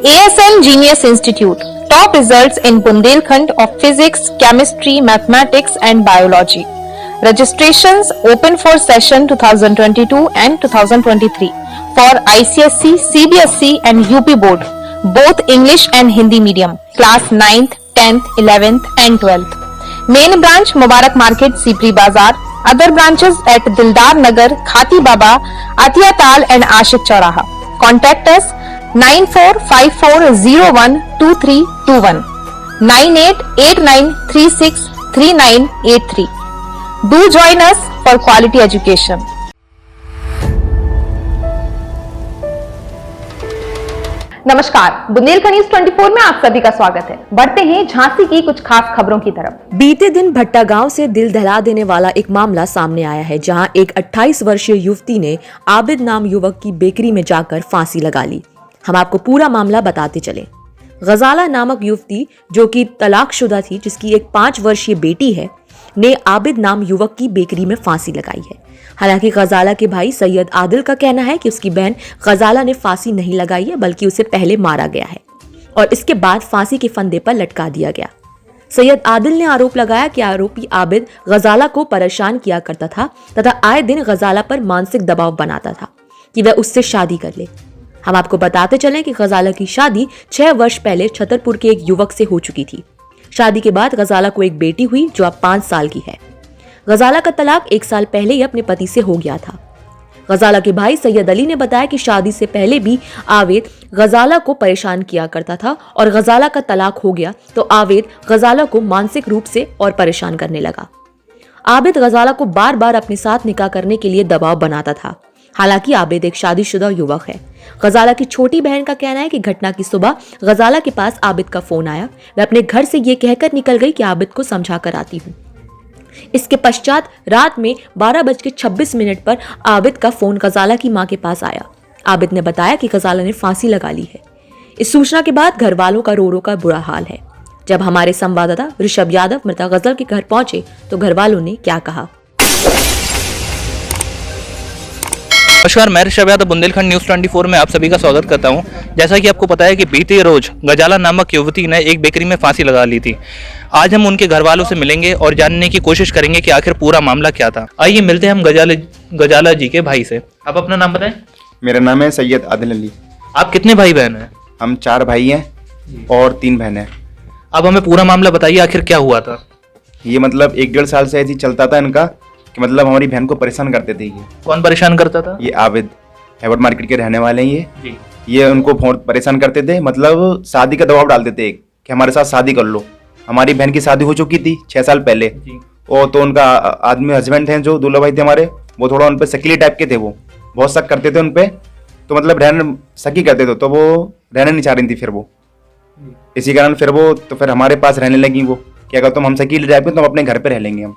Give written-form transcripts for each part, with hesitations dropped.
ASN Genius Institute, top results in Bundelkhand of physics, chemistry, mathematics and biology. Registrations open for session 2022 and 2023 for ICSE, CBSE and UP board, both English and Hindi medium, class 9th, 10th, 11th and 12th. Main branch Mubarak Market, Sipri Bazar. Other branches at Dildar Nagar, Khati Baba, Atiya Tal and Ashik Chauraha. Contact us 9454012321 9889363983. Do join us for quality education. नमस्कार, Bundelkhand news 24 में आप सभी का स्वागत है। बढ़ते हैं झांसी की कुछ खास खबरों की तरफ। बीते दिन भट्टा गांव से दिल दहला देने वाला एक मामला सामने आया है, जहां एक 28 वर्षीय युवती ने आबिद नाम युवक की बेकरी में जाकर फांसी लगा ली। हम आपको पूरा मामला बताते चले। गजाला नामक युवती, जो कि तलाकशुदा थी, जिसकी एक 5 वर्षीय बेटी है, ने आबिद नाम युवक की बेकरी में फांसी लगाई है। हालांकि गजाला के भाई सैयद आदिल का कहना है कि उसकी बहन गजाला ने फांसी नहीं लगाई है, बल्कि उसे पहले मारा गया है और इसके बाद फांसी के फंदे पर लटका दिया गया। सैयद आदिल ने आरोप लगाया कि आरोपी आबिद गजाला को परेशान किया करता था तथा आए दिन गजाला पर मानसिक दबाव बनाता था कि वह उससे शादी कर ले। हम आपको बताते चलें कि गजाला की शादी 6 वर्ष पहले छतरपुर के एक युवक से हो चुकी थी। शादी के बाद गजाला को एक बेटी हुई, जो अब 5 साल की है। गजाला का तलाक 1 साल पहले ही अपने पति से हो गया था। गजाला के भाई सैयद अली ने बताया कि शादी से पहले भी आवेद गजाला को परेशान किया करता था और गजाला का तलाक हो गया तो आवेद गजाला को मानसिक रूप से और परेशान करने लगा। आबिद गजाला को बार बार अपने साथ निकाह करने के लिए दबाव बनाता था। हालांकि आबिद एक शादीशुदा युवक है। गजाला की छोटी बहन का कहना है कि घटना की सुबह गजाला के पास आबिद का फोन आया। वह अपने घर से ये कहकर निकल गई कि आबिद को समझा कर आती हूँ। इसके पश्चात रात में 12:26 पर आबिद का फोन गजाला की मां के पास आया। आबिद ने बताया कि गजाला ने फांसी लगा ली है। इस सूचना के बाद घर वालों का रो रो का बुरा हाल है। जब हमारे संवाददाता ऋषभ यादव मृता गजल के घर पहुंचे तो घर वालों ने क्या कहा। नमस्कार, मैं ऋषभ यादव बुंदेलखंड न्यूज 24 में आप सभी का स्वागत करता हूं। जैसा कि आपको पता है कि बीते रोज गजाला नामक युवती ने एक बेकरी में फांसी लगा ली थी। आज हम उनके घर वालों से मिलेंगे और जानने की कोशिश करेंगे कि आखिर पूरा मामला क्या था। आइए मिलते हैं हम गजाला जी के भाई से। आप अपना नाम बताएं। मेरा नाम है सैयद आदिल अली। आप कितने भाई बहन हैं? हम 4 भाई हैं और 3 बहनें हैं। अब हमें पूरा मामला बताइए, आखिर क्या हुआ था। ये मतलब 1-1.5 साल से ऐसे ही चलता था इनका कि मतलब हमारी बहन को परेशान करते थे। ये कौन परेशान करता था? ये आबिद हैवर्ड मार्केट के रहने वाले हैं। जी। ये उनको परेशान करते थे, मतलब शादी का दबाव डालते थे कि हमारे साथ शादी कर लो। हमारी बहन की शादी हो चुकी थी 6 साल पहले। और तो उनका आदमी हस्बैंड थे, जो दूल्हा भाई थे हमारे, वो थोड़ा उन पर शकीली टाइप के थे। वो बहुत शक करते थे उन पर, तो मतलब रहने शकी करते थे, तो वो रहने नहीं चाह रही थी। फिर वो इसी कारण फिर हमारे पास रहने लगी। वो क्या कहते हम शकीली टाइप के, तो हम अपने घर पर रह लेंगे हम।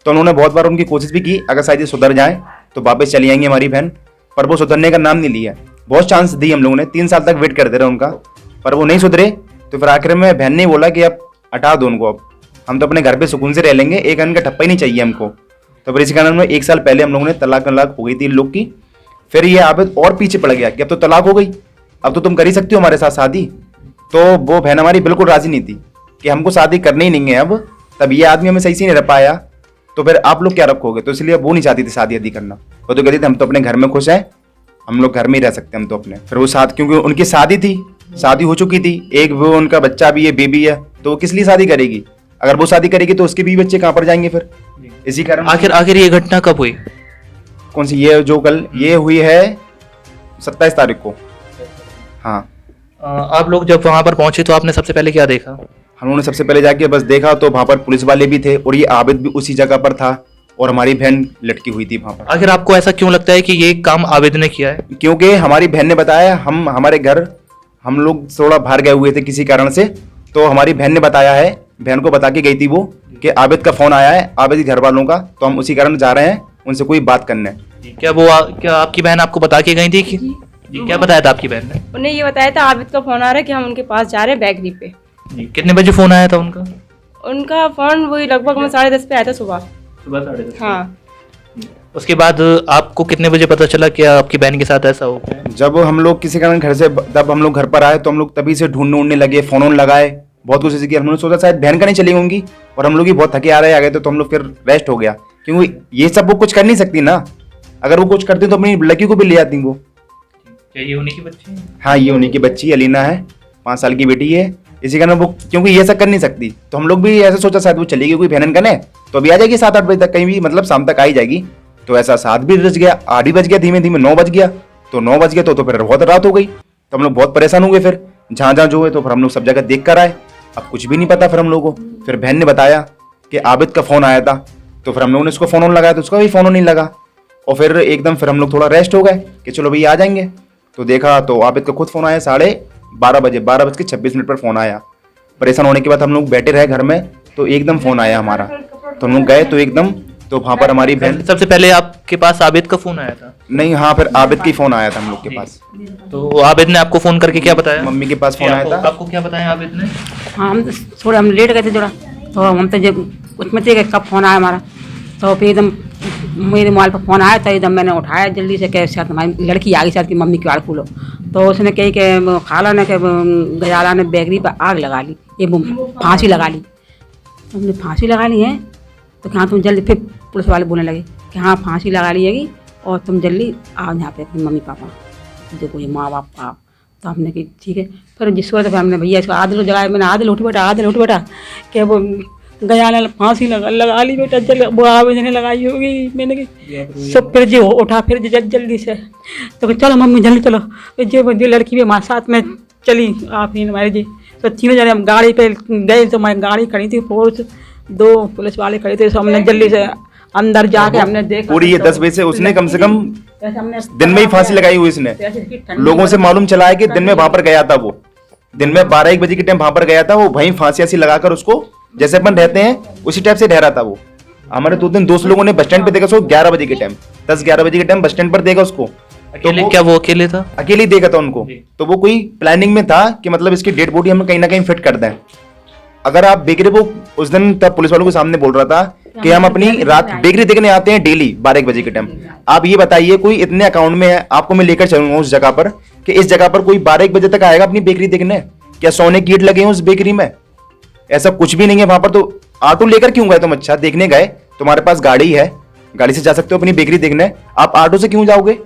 तो उन्होंने बहुत बार उनकी कोशिश भी की, अगर शायद ये सुधर जाए तो वापस चली आएंगे हमारी बहन, पर वो सुधरने का नाम नहीं लिया। बहुत चांस दी हम लोगों ने, 3 साल तक वेट करते रहे उनका, पर वो नहीं सुधरे। तो फिर आखिर में बहन ने बोला कि अब हटा दो उनको, अब हम तो अपने घर पे सुकून से रह लेंगे, एक अन्न का ठप्पा ही नहीं चाहिए हमको। तो फिर इसी कारण में 1 साल पहले हम लोगों ने तलाक हो गई थी इन लोग की। फिर ये आबिद और पीछे पड़ गया कि अब तो तलाक हो गई, अब तो तुम कर ही सकती हो हमारे साथ शादी। तो वो बहन हमारी बिल्कुल राजी नहीं थी कि हमको शादी करनी ही नहीं है अब। तब ये आदमी हमें सही से नहीं रह पाया, तो फिर आप लोग क्या रखोगे। तो इसलिए वो नहीं चाहती थी शादी आदि करना। वो तो कहती थी हम तो अपने घर में खुश हैं, हम लोग घर में ही रह सकते हैं हम तो अपने। फिर वो साथ, क्योंकि उनकी शादी थी, शादी हो चुकी थी, एक वो उनका बच्चा भी है, बेबी है, तो वो किस लिए शादी करेगी। अगर वो शादी करेगी तो उसके भी बच्चे कहाँ पर जाएंगे फिर। इसी कारण आखिर ये घटना कब हुई? कौन सी? ये जो कल ये हुई है 27 तारीख को। हाँ। आप लोग जब वहां पर पहुंचे तो आपने सबसे पहले क्या देखा? हम लोगों ने सबसे पहले जाके बस देखा तो वहां पर पुलिस वाले भी थे और ये आबिद भी उसी जगह पर था और हमारी बहन लटकी हुई थी वहां पर। आखिर आपको ऐसा क्यों लगता है कि ये काम आबिद ने किया है? क्योंकि हमारी बहन ने बताया, हमारे घर हम लोग थोड़ा बाहर गए हुए थे किसी कारण से, तो हमारी बहन ने बताया है, बहन को बता के गई थी वो कि आबिद का फोन आया है, आबिद के घर वालों का, तो हम उसी कारण जा रहे हैं उनसे कोई बात करने। क्या आपकी बहन आपको बता के गई थी कि जी? क्या बताया था आपकी बहन ने? उन्हें ये बताया था आबिद का फोन आ रहा है कि हम उनके पास जा रहे हैं बेकरी पे। जी। कितने बजे फोन आया था उनका? उनका फोन वही लगभग 10:30 पे आया था सुबह। सुबह 10:30। हाँ। उसके बाद आपको कितने बजे पता चला कि आपकी बहन के साथ ऐसा हो गया? जब हम लोग किसी कारण घर से तब हम लोग घर पर आए तो हम लोग तभी से ढूंढने लगे, फोन ऑन लगाए, बहुत कोशिश की। हम लोग सोचा शायद बहन का नहीं चली होंगी और हम लोग भी बहुत थके आ रहे आ गए तो हम लोग फिर रेस्ट हो गया, क्योंकि ये सब वो कुछ कर नहीं सकती ना। अगर वो कुछ करती तो अपनी लड़की को भी ले आती वो। क्या ये उन्हीं की बच्ची है? हाँ, ये उन्हीं की बच्ची अलीना है, 5 साल की बेटी है। इसी कारण वो, क्योंकि ये सब कर नहीं सकती तो हम लोग भी ऐसा सोचा शायद वो चलेगी कोई बहन कने तो अभी आ जाएगी 7-8 बजे तक, कहीं भी मतलब शाम तक आ ही जाएगी। तो ऐसा 7 भी बज गया, 8 भी बज गया, धीमे धीमे 9 बज गया। तो 9 बज गया तो फिर बहुत रात हो गई। तो हम लोग बहुत परेशान हुए। फिर जहाँ जहाँ जो है तो फिर हम लोग सब जगह देख कर आए। अब कुछ भी नहीं पता फिर हम लोगों को। फिर बहन ने बताया कि आबिद का फोन आया था, तो फिर हम लोगों ने उसको फोन ऑन लगाया तो उसका भी फोन ऑन नहीं लगा। और फिर एकदम फिर हम लोग थोड़ा रेस्ट हो गए कि चलो भैया आ जाएंगे। तो देखा तो आबिद का खुद फोन आया 12:30 बजे, 12:26 पर फोन आया। परेशान होने के बाद हम लोग बैठे रहे घर में तो एकदम फोन आया हमारा। तो हम लोग गए तो एकदम, तो वहां पर हमारी बहन, सबसे पहले आपके पास आबिद का फोन आया था? नहीं, हाँ, फिर आबिद की फोन आया था हम लोग के पास। तो आबिद ने आपको फोन करके क्या बताया? मम्मी के पास फोन आया था। आपको क्या बताया आबिद ने? हाँ, हम थोड़ा हम लेट गए थे थोड़ा, तो हम तो जब उसमें थे कि कब फ़ोन आया हमारा, तो फिर एकदम मेरे मोबाइल पर फ़ोन आया था। एकदम मैंने उठाया जल्दी से, कि शायद हमारी लड़की आ गई, शायद की मम्मी क्वार खोलो। तो उसने कही कि खाला ने, कि गजाला ने बेकरी पर आग लगा ली, ये फांसी लगा ली। तुमने फांसी लगा ली है? तो कहाँ तुम जल्दी, फिर पुलिस वाले बोलने लगे कि हाँ फांसी लगा ली हैगी और तुम जल्दी आओ यहाँ पे, अपनी मम्मी पापा देखो, ये माँ बाप आओ। तो हमने कि ठीक है। फिर जिस वक्त हमने भैया इसको आदिल जगाया, मैंने आदिल उठ बेटा कि वो गया ने फांसी लगा ली बेटा, जल वो आवेज ने लगाई होगी। मैंने कि सब फिर जो उठा, फिर जल्दी से तो चलो मम्मी जल्दी चलो। जो लड़की भी हमारे साथ में चली, आप ही हमारे जी। तो तीनों जने हम गाड़ी पे गए, तो हमारी गाड़ी खड़ी थी, फोर्स 2 पुलिस वाले खड़े थे। तो हमने जल्दी से अंदर जाके हमने देखा पूरी ये 10 बजे से उसने कम से कम दिन में ही फांसी लगाई हुई। इसने लोगों से मालूम चला है कि दिन में वहां पर गया था, वो दिन में 12-1 बजे के टाइम वहां पर गया था। वो वहीं फांसी ऐसी लगाकर उसको, जैसे अपन रहते हैं उसी टाइप से ठहरा था वो। हमारे 2 दोस्त लोगों ने बस स्टैंड पे देखा उसको 11 बजे के टाइम, 10-11 बजे के टाइम बस स्टैंड पर देखा उसको। अकेले? क्या वो अकेले था? अकेले ही देखा था उनको। तो वो कोई प्लानिंग में था कि मतलब इसकी डेड बॉडी हम कहीं ना कहीं फिट कर दें। अगर आप बेकरी, वो उस दिन तब पुलिस वालों के सामने बोल रहा था कि हम अपनी रात बेकरी देखने आते हैं डेली 12-1 बजे के टाइम। आप ये बताइए कोई इतने अकाउंट में है, आपको मैं लेकर चलूंगा उस जगह पर कि इस जगह पर कोई 12-1 बजे तक आएगा अपनी बेकरी देखने? क्या सोने कीट लगे हैं उस बेकरी में? ऐसा कुछ भी नहीं है वहां पर। तो ऑटो लेकर क्यों गए तुम? अच्छा देखने गए, तुम्हारे पास गाड़ी है, गाड़ी से जा सकते हो अपनी बेकरी देखने, आप ऑटो से क्यों जाओगे?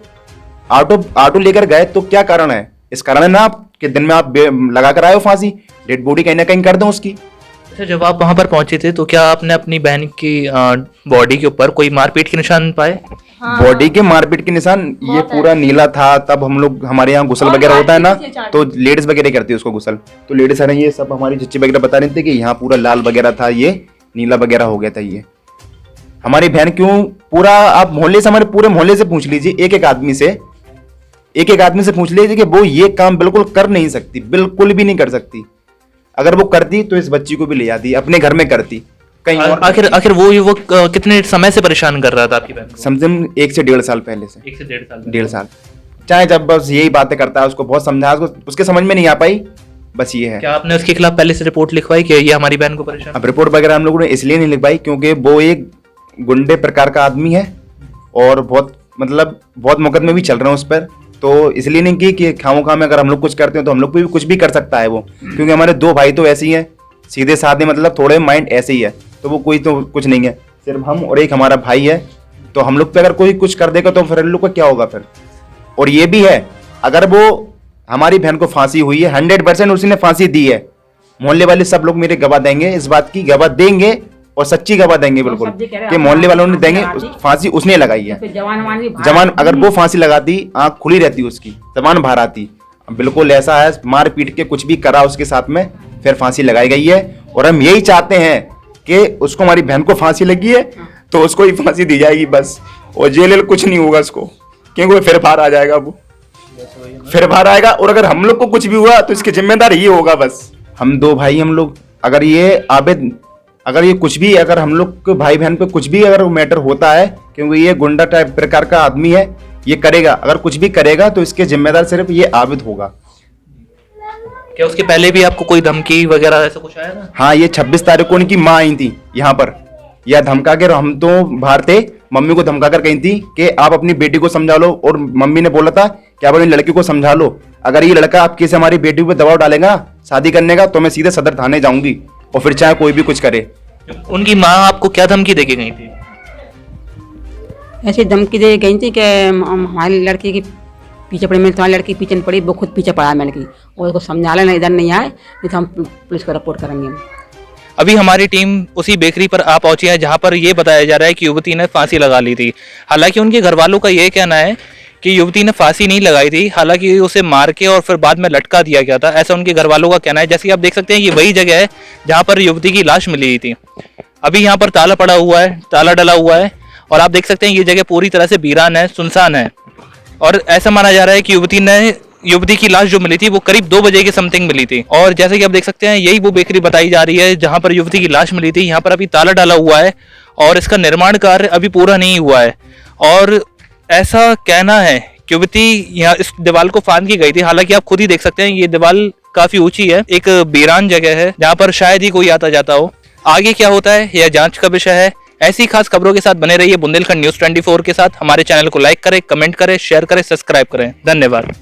ऑटो लेकर गए तो क्या कारण है? इस कारण है ना आप कि दिन में आप लगा कर आए हो फांसी, डेड बॉडी कहीं ना कहीं कर दो उसकी। अच्छा, जब आप वहां पर पहुंचे थे तो क्या आपने अपनी बहन की बॉडी के ऊपर कोई मारपीट के निशान पाए? बॉडी के मारपीट के निशान ये पूरा नीला था। तब हम लोग, हमारे यहाँ गुसल वगैरह होता है ना, तो लेडीज वगैरह करती है उसको गुसल। तो लेडीज है ना, ये सब हमारी चच्ची वगैरह बता रहे थे कि यहाँ पूरा लाल वगैरह था, ये नीला वगैरह हो गया था। ये हमारी बहन क्यों, पूरा आप मोहल्ले से, हमारे पूरे मोहल्ले से पूछ लीजिए, एक आदमी से पूछ लीजिए कि वो ये काम बिल्कुल कर नहीं सकती, बिल्कुल भी नहीं कर सकती। अगर वो करती तो इस बच्ची को भी ले आती, अपने घर में करती कहीं और। आखिर वो युवक कितने समय से परेशान कर रहा था आपकी बहन को? समथिंग 1 से 1.5 साल पहले से। 1 से 1.5 साल? 1.5 साल। चाहे जब बस यही बातें करता है, उसको बहुत समझाया, उसके समझ में नहीं आ पाई, बस ये है। क्या आपने उसके खिलाफ पहले से रिपोर्ट लिखवाई कि ये हमारी बहन को परेशान? अब रिपोर्ट वगैरह हम लोगों ने इसलिए नहीं लिखवाई क्योंकि वो एक गुंडे प्रकार का आदमी है और बहुत मुकदमे भी चल रहे हैं उस पर। तो इसलिए नहीं की कि खामोखा में अगर हम लोग कुछ करते हैं तो हम लोग भी कुछ भी कर सकता है वो, क्योंकि हमारे 2 भाई तो ऐसे ही हैं, सीधे साधे, मतलब थोड़े माइंड ऐसे ही है। तो वो कोई तो कुछ नहीं है, सिर्फ हम और एक हमारा भाई है। तो हम लोग पे अगर कोई कुछ कर देगा तो फिर हम लोग का क्या होगा फिर? और ये भी है, अगर वो हमारी बहन को फांसी हुई है, 100% उसने फांसी दी है, मोहल्ले वाले सब लोग मेरे गवाह देंगे, इस बात की गवाह देंगे और सच्ची गवाह देंगे बिल्कुल कि मोहल्ले वालों ने देंगे, फांसी उसने लगाई है। जवान अगर वो फांसी लगाती, आंख खुली रहती उसकी, जवान बाहर आती। बिल्कुल ऐसा है, मार पीट के कुछ भी करा उसके साथ में, फिर फांसी लगाई गई है। और हम यही चाहते हैं कि उसको, हमारी बहन को फांसी लगी है तो उसको ही फांसी दी जाएगी बस, और जेल कुछ नहीं होगा उसको, क्योंकि वो फिर बाहर आ जाएगा, वो फिर बाहर आएगा। और अगर हम लोग को कुछ भी हुआ तो इसके जिम्मेदार ये होगा बस। हम 2 भाई, हम लोग अगर ये आबिद, अगर ये कुछ भी, अगर हम लोग के भाई बहन पे कुछ भी अगर मैटर होता है, क्योंकि ये गुंडा टाइप प्रकार का आदमी है, ये करेगा, अगर कुछ भी करेगा तो इसके जिम्मेदार सिर्फ ये आबिद होगा। क्या उसके पहले भी आपको कोई धमकी वगैरह ऐसा कुछ आया था? हाँ, ये 26 तारीख को उनकी माँ आई थी यहाँ पर, यह धमका के, हम तो बाहर थे, मम्मी को धमका कर कही थी कि आप अपनी बेटी को समझा लो, और मम्मी ने बोला था कि आप अपनी लड़की को समझा लो, अगर ये लड़का आप किसी हमारी बेटी पे दबाव डालेगा शादी करने का तो मैं सीधे सदर थाने जाऊंगी, और फिर चाहे कोई भी कुछ करे। उनकी माँ आपको क्या धमकी देके गई थी? ऐसी धमकी दे गई थी कि हमारी लड़की की पीछे पड़ी, मेरी तुम्हारी लड़की पीछे नहीं पड़ी, वो खुद पीछे पड़ा है मैंने की, और उसको समझा लेना इधर नहीं आए, नहीं तो हम पुलिस को रिपोर्ट करेंगे हम। अभी हमारी टीम उसी बेकरी पर आ पहुंची है जहां पर ये बताया जा रहा है कि युवती ने फांसी लगा ली थी। हालांकि उनके घर वालों का ये कहना है कि युवती ने फांसी नहीं लगाई थी, हालांकि उसे मार के और फिर बाद में लटका दिया गया था, ऐसा उनके घर वालों का कहना है। जैसे कि आप देख सकते हैं ये वही जगह है जहाँ पर युवती की लाश मिली थी। अभी यहाँ पर ताला पड़ा हुआ है, ताला डला हुआ है, और आप देख सकते हैं ये जगह पूरी तरह से वीरान है, सुनसान है। और ऐसा माना जा रहा है कि युवती की लाश जो मिली थी वो करीब 2 बजे के समथिंग मिली थी। और जैसे कि आप देख सकते हैं यही वो बेकरी बताई जा रही है जहां पर युवती की लाश मिली थी। यहाँ पर अभी ताला डाला हुआ है और इसका निर्माण कार्य अभी पूरा नहीं हुआ है, और ऐसा कहना है कि युवती यहाँ इस दीवार को फांद की गई थी। हालांकि आप खुद ही देख सकते हैं ये दीवार काफी ऊंची है, एक वीरान जगह है जहाँ पर शायद ही कोई आता जाता हो। आगे क्या होता है यह जांच का विषय है। ऐसी खास खबरों के साथ बने रहिए बुंदेलखंड न्यूज 24 के साथ। हमारे चैनल को लाइक करें, कमेंट करें, शेयर करें, सब्सक्राइब करें। धन्यवाद।